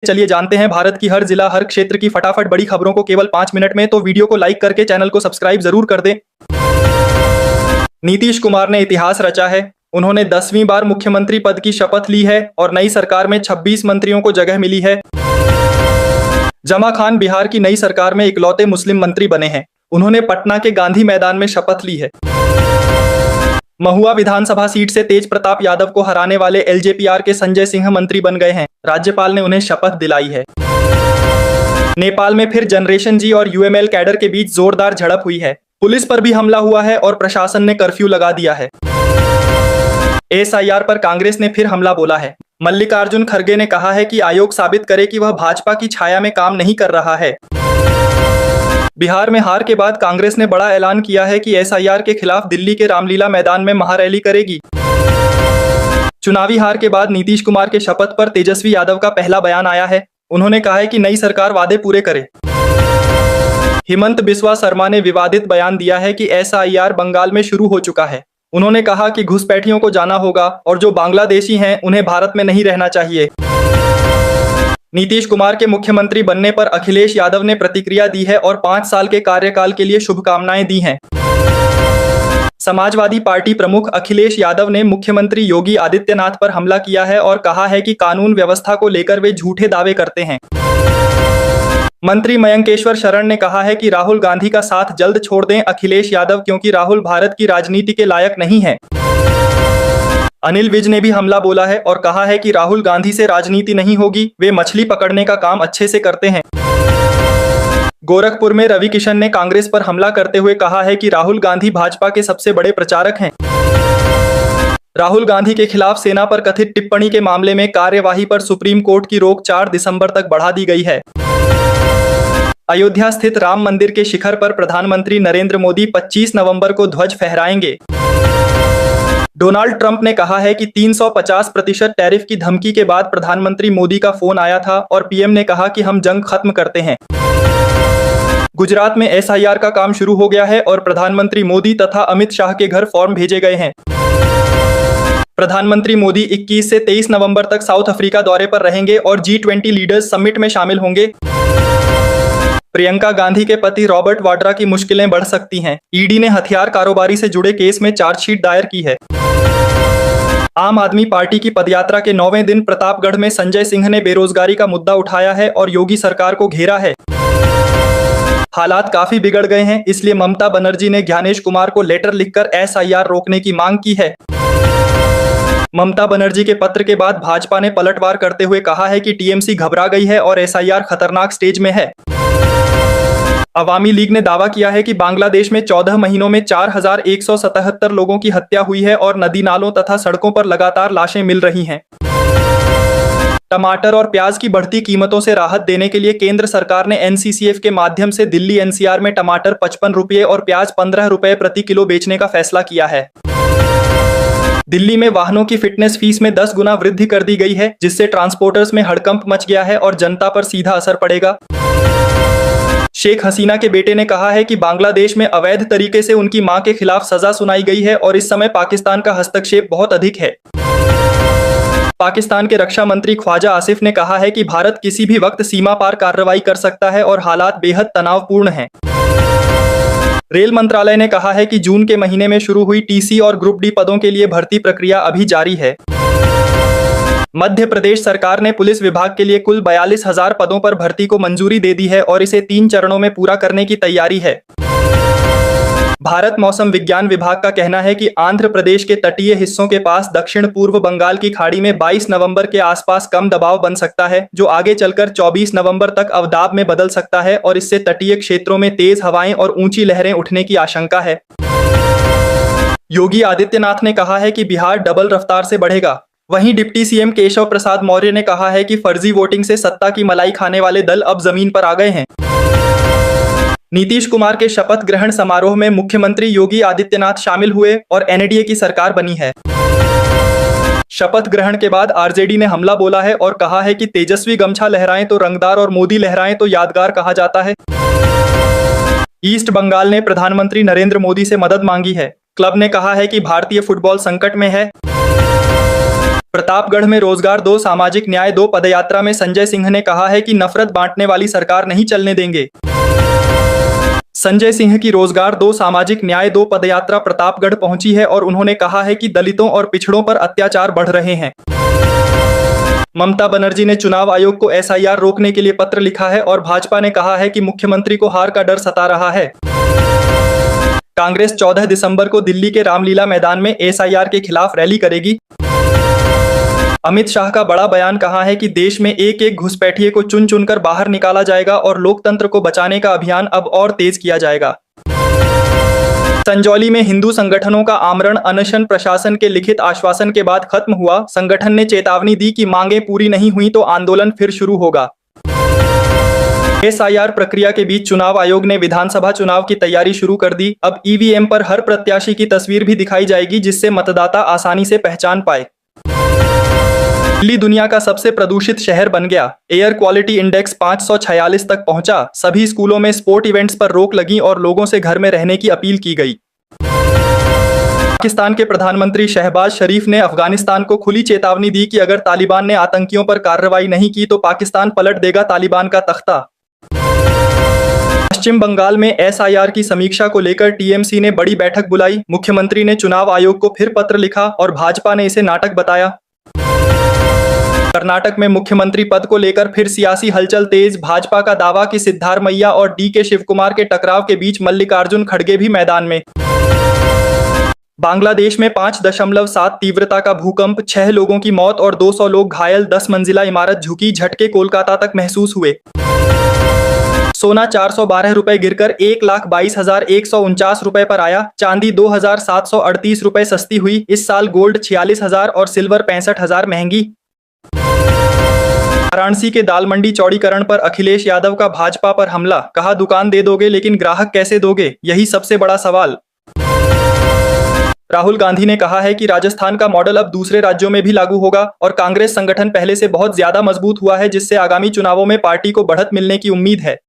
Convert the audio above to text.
चलिए जानते हैं भारत की हर जिला हर क्षेत्र की फटाफट बड़ी खबरों को केवल 5 मिनट में। तो वीडियो को लाइक करके चैनल को सब्सक्राइब जरूर कर दें। नीतीश कुमार ने इतिहास रचा है। उन्होंने 10वीं बार मुख्यमंत्री पद की शपथ ली है और नई सरकार में 26 मंत्रियों को जगह मिली है। जमा खान बिहार की नई सरकार में इकलौते मुस्लिम मंत्री बने हैं। उन्होंने पटना के गांधी मैदान में शपथ ली है। महुआ विधानसभा सीट से तेज प्रताप यादव को हराने वाले एलजेपीआर के संजय सिंह मंत्री बन गए हैं। राज्यपाल ने उन्हें शपथ दिलाई है। नेपाल में फिर जनरेशन जी और यूएमएल कैडर के बीच जोरदार झड़प हुई है। पुलिस पर भी हमला हुआ है और प्रशासन ने कर्फ्यू लगा दिया है। एसआईआर पर कांग्रेस ने फिर हमला बोला है। मल्लिकार्जुन खड़गे ने कहा है कि आयोग साबित करे कि वह भाजपा की छाया में काम नहीं कर रहा है। बिहार में हार के बाद कांग्रेस ने बड़ा ऐलान किया है कि एसआईआर के खिलाफ दिल्ली के रामलीला मैदान में महारैली करेगी। चुनावी हार के बाद नीतीश कुमार के शपथ पर तेजस्वी यादव का पहला बयान आया है। उन्होंने कहा है कि नई सरकार वादे पूरे करे। हिमंत बिस्वा शर्मा ने विवादित बयान दिया है कि एसआईआर बंगाल में शुरू हो चुका है। उन्होंने कहा कि घुसपैठियों को जाना होगा और जो बांग्लादेशी हैं उन्हें भारत में नहीं रहना चाहिए। नीतीश कुमार के मुख्यमंत्री बनने पर अखिलेश यादव ने प्रतिक्रिया दी है और 5 साल के कार्यकाल के लिए शुभकामनाएं दी हैं। समाजवादी पार्टी प्रमुख अखिलेश यादव ने मुख्यमंत्री योगी आदित्यनाथ पर हमला किया है और कहा है कि कानून व्यवस्था को लेकर वे झूठे दावे करते हैं। मंत्री मयंकेश्वर शरण ने कहा है कि राहुल गांधी का साथ जल्द छोड़ दें अखिलेश यादव, क्योंकि राहुल भारत की राजनीति के लायक नहीं है। अनिल विज ने भी हमला बोला है और कहा है कि राहुल गांधी से राजनीति नहीं होगी, वे मछली पकड़ने का काम अच्छे से करते हैं। गोरखपुर में रवि किशन ने कांग्रेस पर हमला करते हुए कहा है कि राहुल गांधी भाजपा के सबसे बड़े प्रचारक हैं। राहुल गांधी के खिलाफ सेना पर कथित टिप्पणी के मामले में कार्यवाही पर सुप्रीम कोर्ट की रोक 4 दिसंबर तक बढ़ा दी गई है। अयोध्या स्थित राम मंदिर के शिखर पर प्रधानमंत्री नरेंद्र मोदी 25 नवंबर को ध्वज फहराएंगे। डोनाल्ड ट्रंप ने कहा है कि 350% टैरिफ की धमकी के बाद प्रधानमंत्री मोदी का फोन आया था और पीएम ने कहा कि हम जंग खत्म करते हैं। गुजरात में एसआईआर का काम शुरू हो गया है और प्रधानमंत्री मोदी तथा अमित शाह के घर फॉर्म भेजे गए हैं। प्रधानमंत्री मोदी 21 से 23 नवंबर तक साउथ अफ्रीका दौरे पर रहेंगे और G20 लीडर्स समिट में शामिल होंगे। प्रियंका गांधी के पति रॉबर्ट वाड्रा की मुश्किलें बढ़ सकती हैं। ईडी ने हथियार कारोबारी से जुड़े केस में चार्जशीट दायर की है। आम आदमी पार्टी की पदयात्रा के 9वें दिन प्रतापगढ़ में संजय सिंह ने बेरोजगारी का मुद्दा उठाया है और योगी सरकार को घेरा है। हालात काफी बिगड़ गए हैं, इसलिए ममता बनर्जी ने ज्ञानेश कुमार को लेटर लिखकर एसआईआर रोकने की मांग की है। ममता बनर्जी के पत्र के बाद भाजपा ने पलटवार करते हुए कहा है कि टीएमसी घबरा गई है और एसआईआर खतरनाक स्टेज में है। अवामी लीग ने दावा किया है कि बांग्लादेश में 14 महीनों में 4177 लोगों की हत्या हुई है और नदी नालों तथा सड़कों पर लगातार लाशें मिल रही हैं। टमाटर और प्याज की बढ़ती कीमतों से राहत देने के लिए केंद्र सरकार ने एनसीसीएफ के माध्यम से दिल्ली एनसीआर में टमाटर 55 रुपये और प्याज 15 रुपये प्रति किलो बेचने का फैसला किया है। दिल्ली में वाहनों की फिटनेस फीस में 10 गुना वृद्धि कर दी गई है, जिससे ट्रांसपोर्टर्स में हड़कंप मच गया है और जनता पर सीधा असर पड़ेगा। शेख हसीना के बेटे ने कहा है कि बांग्लादेश में अवैध तरीके से उनकी मां के खिलाफ सजा सुनाई गई है और इस समय पाकिस्तान का हस्तक्षेप बहुत अधिक है। पाकिस्तान के रक्षा मंत्री ख्वाजा आसिफ ने कहा है कि भारत किसी भी वक्त सीमा पार कार्रवाई कर सकता है और हालात बेहद तनावपूर्ण हैं। रेल मंत्रालय ने कहा है कि जून के महीने में शुरू हुई टीसी और ग्रुप डी पदों के लिए भर्ती प्रक्रिया अभी जारी है। मध्य प्रदेश सरकार ने पुलिस विभाग के लिए कुल 42,000 पदों पर भर्ती को मंजूरी दे दी है और इसे 3 चरणों में पूरा करने की तैयारी है। भारत मौसम विज्ञान विभाग का कहना है कि आंध्र प्रदेश के तटीय हिस्सों के पास दक्षिण पूर्व बंगाल की खाड़ी में 22 नवंबर के आसपास कम दबाव बन सकता है, जो आगे चलकर 24 नवंबर तक अवदाब में बदल सकता है और इससे तटीय क्षेत्रों में तेज हवाएं और ऊंची लहरें उठने की आशंका है। योगी आदित्यनाथ ने कहा है कि बिहार डबल रफ्तार से बढ़ेगा। वहीं डिप्टी सीएम केशव प्रसाद मौर्य ने कहा है कि फर्जी वोटिंग से सत्ता की मलाई खाने वाले दल अब जमीन पर आ गए हैं। नीतीश कुमार के शपथ ग्रहण समारोह में मुख्यमंत्री योगी आदित्यनाथ शामिल हुए और एनडीए की सरकार बनी है। शपथ ग्रहण के बाद आरजेडी ने हमला बोला है और कहा है कि तेजस्वी गमछा लहराएं तो रंगदार और मोदी लहराएं तो यादगार कहा जाता है। ईस्ट बंगाल ने प्रधानमंत्री नरेंद्र मोदी से मदद मांगी है। क्लब ने कहा है कि भारतीय फुटबॉल संकट में है। प्रतापगढ़ में रोजगार दो, सामाजिक न्याय दो पदयात्रा में संजय सिंह ने कहा है कि नफरत बांटने वाली सरकार नहीं चलने देंगे। संजय सिंह की रोजगार दो, सामाजिक न्याय दो पदयात्रा प्रतापगढ़ पहुंची है और उन्होंने कहा है कि दलितों और पिछड़ों पर अत्याचार बढ़ रहे हैं। ममता बनर्जी ने चुनाव आयोग को एसआईआर रोकने के लिए पत्र लिखा है और भाजपा ने कहा है कि मुख्यमंत्री को हार का डर सता रहा है। कांग्रेस 14 दिसंबर को दिल्ली के रामलीला मैदान में एसआईआर के खिलाफ रैली करेगी। अमित शाह का बड़ा बयान, कहा है कि देश में एक एक घुसपैठिए को चुन चुनकर बाहर निकाला जाएगा और लोकतंत्र को बचाने का अभियान अब और तेज किया जाएगा। संजौली में हिंदू संगठनों का आमरण अनशन प्रशासन के लिखित आश्वासन के बाद खत्म हुआ। संगठन ने चेतावनी दी कि मांगें पूरी नहीं हुई तो आंदोलन फिर शुरू होगा। एसआईआर प्रक्रिया के बीच चुनाव आयोग ने विधानसभा चुनाव की तैयारी शुरू कर दी। अब ईवीएम पर हर प्रत्याशी की तस्वीर भी दिखाई जाएगी, जिससे मतदाता आसानी से पहचान पाए। दिल्ली दुनिया का सबसे प्रदूषित शहर बन गया। एयर क्वालिटी इंडेक्स 546 तक पहुंचा। सभी स्कूलों में स्पोर्ट इवेंट्स पर रोक लगी और लोगों से घर में रहने की अपील की गई। पाकिस्तान के प्रधानमंत्री शहबाज शरीफ ने अफगानिस्तान को खुली चेतावनी दी कि अगर तालिबान ने आतंकियों पर कार्रवाई नहीं की तो पाकिस्तान पलट देगा तालिबान का तख्ता। पश्चिम बंगाल में एसआईआर की समीक्षा को लेकर टीएमसी ने बड़ी बैठक बुलाई। मुख्यमंत्री ने चुनाव आयोग को फिर पत्र लिखा और भाजपा ने इसे नाटक बताया। कर्नाटक में मुख्यमंत्री पद को लेकर फिर सियासी हलचल तेज। भाजपा का दावा कि सिद्धारमैया और डीके शिवकुमार के टकराव के बीच मल्लिकार्जुन खड़गे भी मैदान में। बांग्लादेश में 5.7 तीव्रता का भूकंप, 6 लोगों की मौत और 200 लोग घायल। 10 मंजिला इमारत झुकी, झटके कोलकाता तक महसूस हुए। सोना 412 रुपए गिरकर 1,22,149 रुपए पर आया। चांदी 2,738 रुपए सस्ती हुई। इस साल गोल्ड 46,000 और सिल्वर 65,000 महंगी। वाराणसी के दाल मंडी चौड़ीकरण पर अखिलेश यादव का भाजपा पर हमला। कहा दुकान दे दोगे लेकिन ग्राहक कैसे दोगे, यही सबसे बड़ा सवाल। राहुल गांधी ने कहा है कि राजस्थान का मॉडल अब दूसरे राज्यों में भी लागू होगा और कांग्रेस संगठन पहले से बहुत ज्यादा मजबूत हुआ है, जिससे आगामी चुनावों में पार्टी को बढ़त मिलने की उम्मीद है।